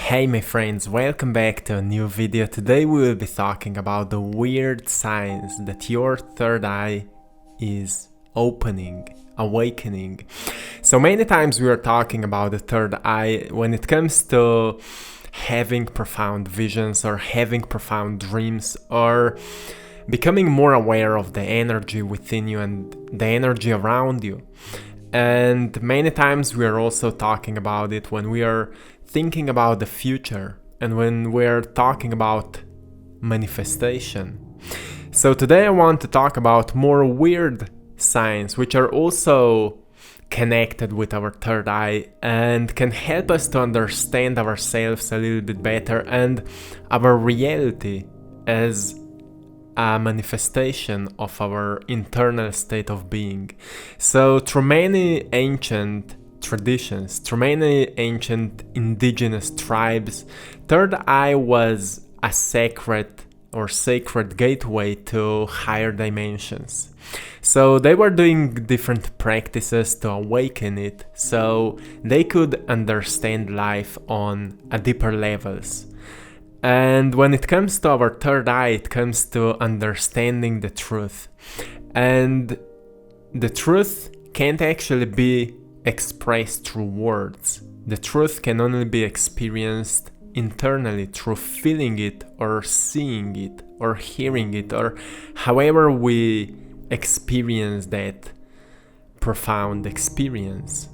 Hey my friends, welcome back to a new video. Today we will be talking about the weird signs that your third eye is awakening. So many times we are talking about the third eye when it comes to having profound visions or having profound dreams or becoming more aware of the energy within you and the energy around you. And many times we are also talking about it when we are thinking about the future and when we're talking about manifestation. So today I want to talk about more weird signs which are also connected with our third eye and can help us to understand ourselves a little bit better and our reality as a manifestation of our internal state of being. So through many ancient traditions, through many ancient indigenous tribes, third eye was a sacred gateway to higher dimensions. So they were doing different practices to awaken it so they could understand life on a deeper levels. And when it comes to our third eye, it comes to understanding the truth. And the truth can't actually be expressed through words. The truth can only be experienced internally through feeling it or seeing it or hearing it or however we experience that profound experience.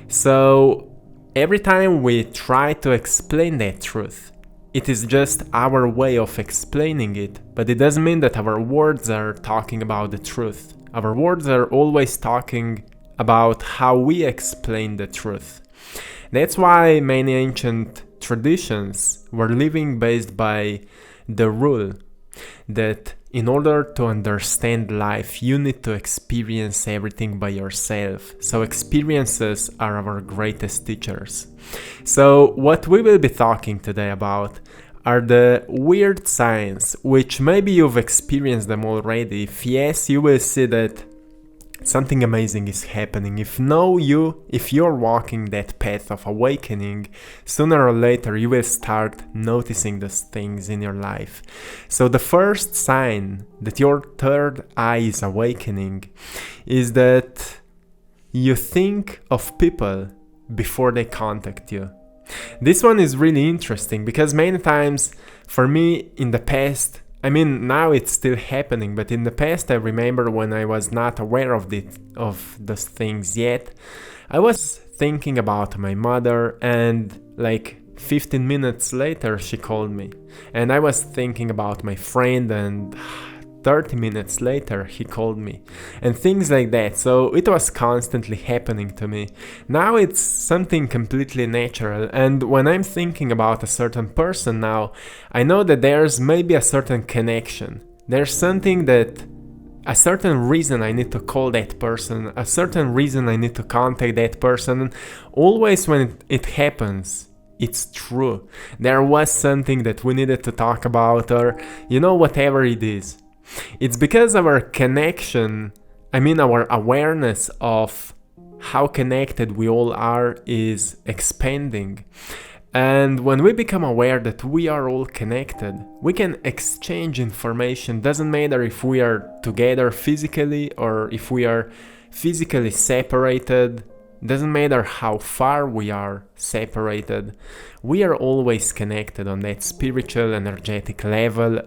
So every time we try to explain that truth, it is just our way of explaining it, but it doesn't mean that our words are talking about the truth. Our words are always talking about how we explain the truth. That's why many ancient traditions were living based by the rule that in order to understand life, you need to experience everything by yourself. So experiences are our greatest teachers. So what we will be talking today about are the weird signs, which maybe you've experienced them already. If yes, you will see that something amazing is happening. If you're walking that path of awakening, sooner or later you will start noticing those things in your life. So the first sign that your third eye is awakening is that you think of people before they contact you. This one is really interesting because many times for me in the past, now it's still happening, but in the past I remember when I was not aware of those things yet, I was thinking about my mother and like 15 minutes later she called me. And I was thinking about my friend and 30 minutes later he called me. And things like that. So it was constantly happening to me. Now it's something completely natural. And when I'm thinking about a certain person now, I know that there's maybe a certain connection. There's something that a certain reason I need to call that person, a certain reason I need to contact that person. And always when it happens, it's true. There was something that we needed to talk about or, whatever it is. It's because our connection, our awareness of how connected we all are is expanding. And when we become aware that we are all connected, we can exchange information. Doesn't matter if we are together physically or if we are physically separated. Doesn't matter how far we are separated. We are always connected on that spiritual, energetic level.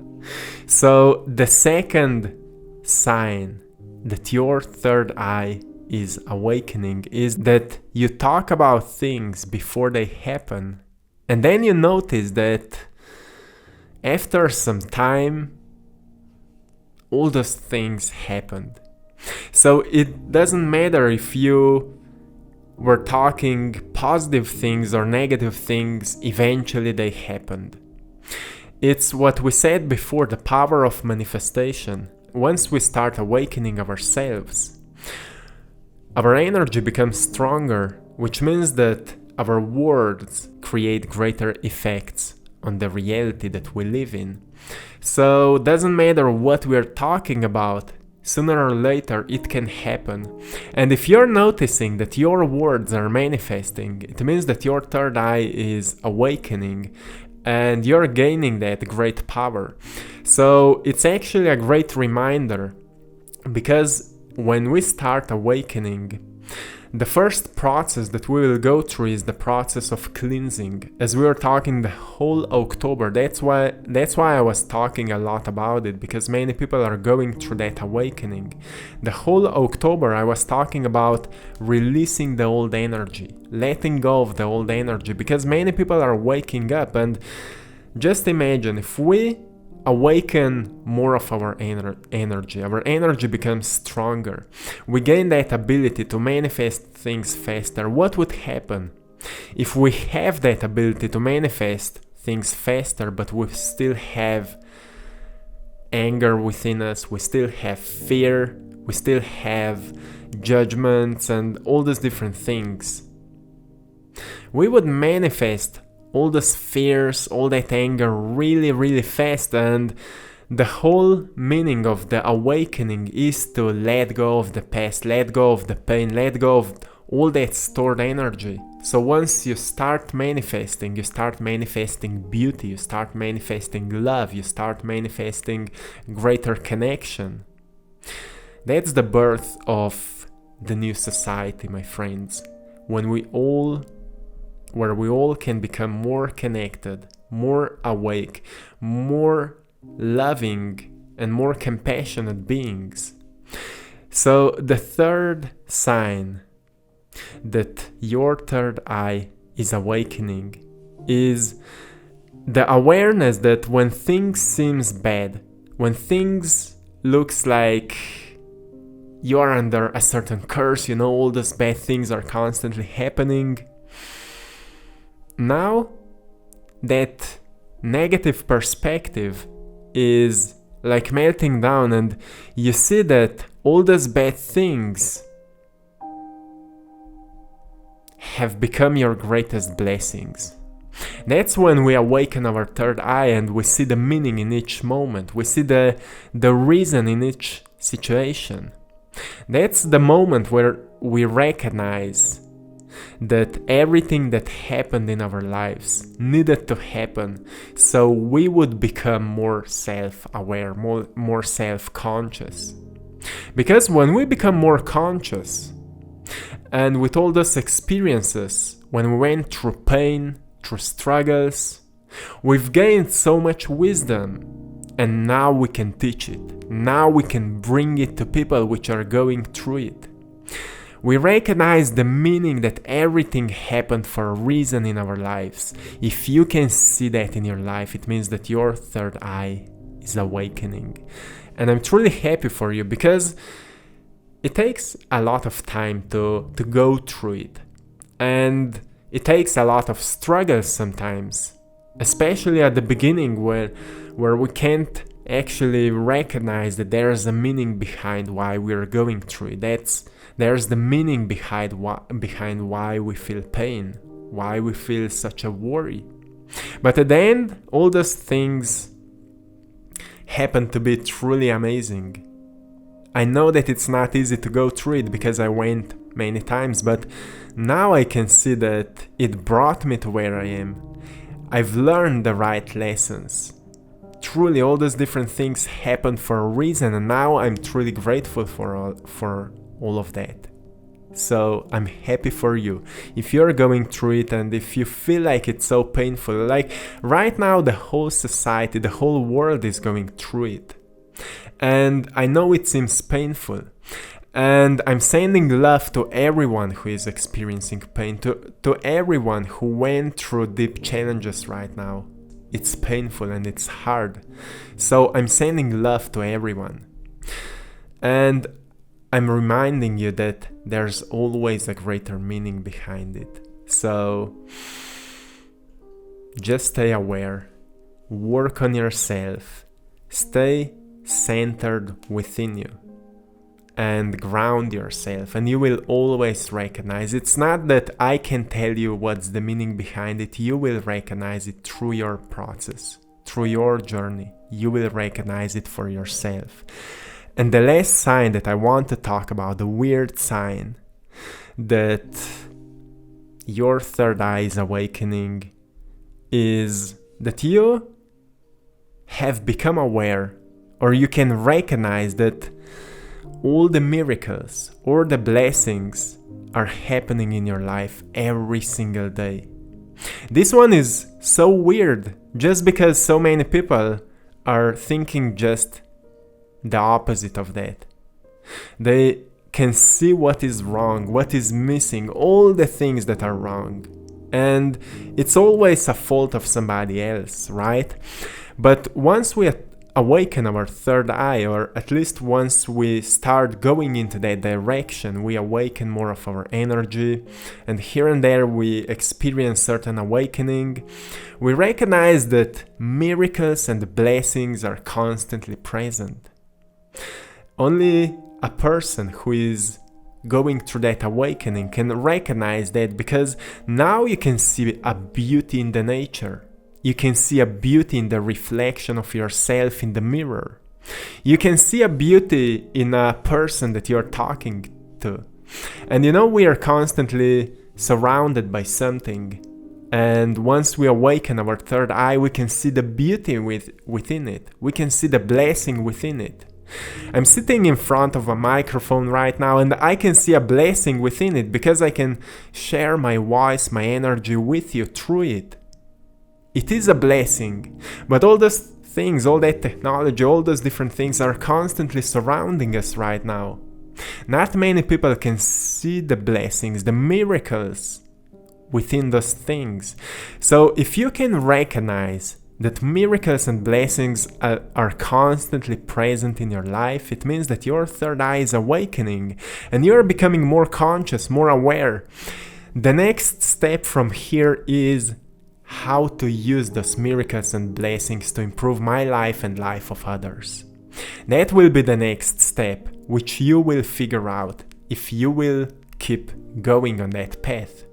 So the second sign that your third eye is awakening is that you talk about things before they happen. And then you notice that after some time, all those things happened. So it doesn't matter if you were talking positive things or negative things, eventually they happened. It's what we said before, the power of manifestation. Once we start awakening ourselves, our energy becomes stronger, which means that our words create greater effects on the reality that we live in. So it doesn't matter what we are talking about, sooner or later it can happen. And if you're noticing that your words are manifesting, it means that your third eye is awakening and you're gaining that great power. So it's actually a great reminder, because when we start awakening, the first process that we will go through is the process of cleansing. As we were talking the whole October, that's why I was talking a lot about it, because many people are going through that awakening. The whole October I was talking about releasing the old energy, letting go of the old energy, because many people are waking up. And just imagine, if we awaken more of our energy becomes stronger, we gain that ability to manifest things faster. What would happen if we have that ability to manifest things faster, but we still have anger within us, we still have fear, we still have judgments and all these different things? We would manifest all those fears, all that anger really, really fast. And the whole meaning of the awakening is to let go of the past, let go of the pain, let go of all that stored energy. So once you start manifesting beauty, you start manifesting love, you start manifesting greater connection. That's the birth of the new society, my friends. Where we all can become more connected, more awake, more loving, and more compassionate beings. So the third sign that your third eye is awakening is the awareness that when things seems bad, when things looks like you're under a certain curse, all those bad things are constantly happening, now that negative perspective is like melting down, and you see that all those bad things have become your greatest blessings. That's when we awaken our third eye and we see the meaning in each moment. We see the reason in each situation. That's the moment where we recognize that everything that happened in our lives needed to happen so we would become more self-aware, more self-conscious. Because when we become more conscious, and with all those experiences, when we went through pain, through struggles, we've gained so much wisdom, and now we can teach it. Now we can bring it to people which are going through it. We recognize the meaning that everything happened for a reason in our lives. If you can see that in your life, it means that your third eye is awakening. And I'm truly happy for you, because it takes a lot of time to go through it. And it takes a lot of struggles sometimes, especially at the beginning where we can't actually recognize that there's a meaning behind why we're going through it. There's the meaning behind why we feel pain, why we feel such a worry. But at the end, all those things happen to be truly amazing. I know that it's not easy to go through it because I went many times, but now I can see that it brought me to where I am. I've learned the right lessons. Truly, all those different things happened for a reason, and now I'm truly grateful for all of that. So I'm happy for you. If you're going through it and if you feel like it's so painful, like right now the whole society, the whole world is going through it. And I know it seems painful. And I'm sending love to everyone who is experiencing pain, to everyone who went through deep challenges right now. It's painful and it's hard. So I'm sending love to everyone. And I'm reminding you that there's always a greater meaning behind it. So just stay aware, work on yourself, stay centered within you, and ground yourself, and you will always recognize. It's not that I can tell you what's the meaning behind it. You will recognize it through your process, through your journey. You will recognize it for yourself. And the last sign that I want to talk about, the weird sign that your third eye is awakening, is that you have become aware, or you can recognize that all the miracles or the blessings are happening in your life every single day. This one is so weird just because so many people are thinking just the opposite of that. They can see what is wrong, what is missing, all the things that are wrong. And it's always a fault of somebody else, right? But once we awaken our third eye, or at least once we start going into that direction, we awaken more of our energy, and here and there we experience certain awakening. We recognize that miracles and blessings are constantly present. Only a person who is going through that awakening can recognize that, because now you can see a beauty in the nature. You can see a beauty in the reflection of yourself in the mirror. You can see a beauty in a person that you're talking to. And we are constantly surrounded by something. And once we awaken our third eye, we can see the beauty within it. We can see the blessing within it. I'm sitting in front of a microphone right now, and I can see a blessing within it because I can share my voice, my energy with you through it. It is a blessing, but all those things, all that technology, all those different things are constantly surrounding us right now. Not many people can see the blessings, the miracles within those things. So if you can recognize that miracles and blessings are constantly present in your life, it means that your third eye is awakening and you're becoming more conscious, more aware. The next step from here is how to use those miracles and blessings to improve my life and life of others. That will be the next step, which you will figure out if you will keep going on that path.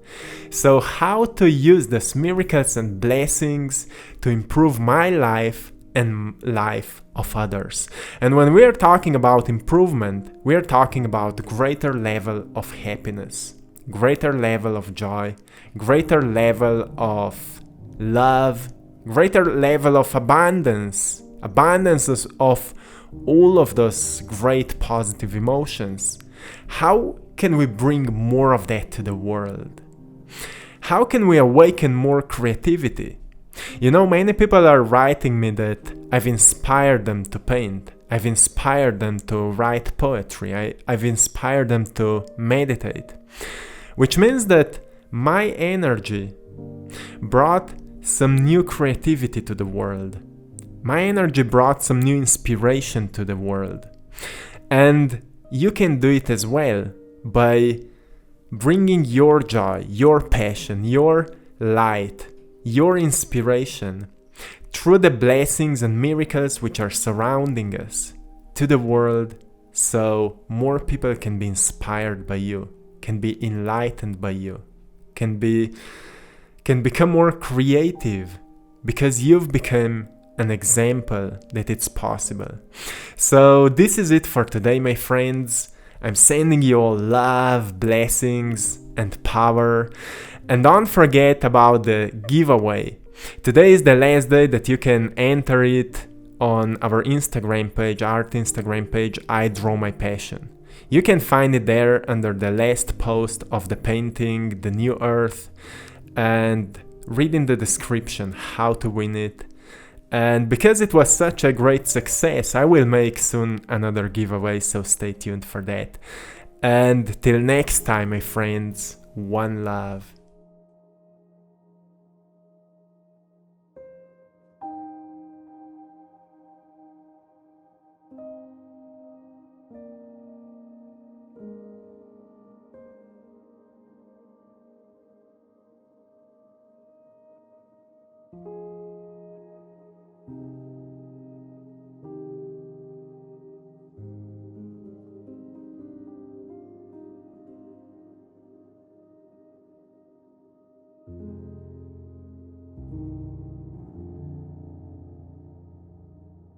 So how to use those miracles and blessings to improve my life and life of others. And when we are talking about improvement, we are talking about greater level of happiness, greater level of joy, greater level of love, greater level of abundance of all of those great positive emotions. How can we bring more of that to the world? How can we awaken more creativity? Many people are writing me that I've inspired them to paint. I've inspired them to write poetry. I've inspired them to meditate. Which means that my energy brought some new creativity to the world. My energy brought some new inspiration to the world. And you can do it as well by bringing your joy, your passion, your light, your inspiration through the blessings and miracles which are surrounding us to the world, so more people can be inspired by you, can be enlightened by you, can become more creative because you've become an example that it's possible. So this is it for today, my friends. I'm sending you all love, blessings, and power. And don't forget about the giveaway. Today is the last day that you can enter it on our Instagram page, art Instagram page, I Draw My Passion. You can find it there under the last post of the painting, the new earth, and read in the description how to win it. And because it was such a great success, I will make soon another giveaway, so stay tuned for that. And till next time, my friends, one love.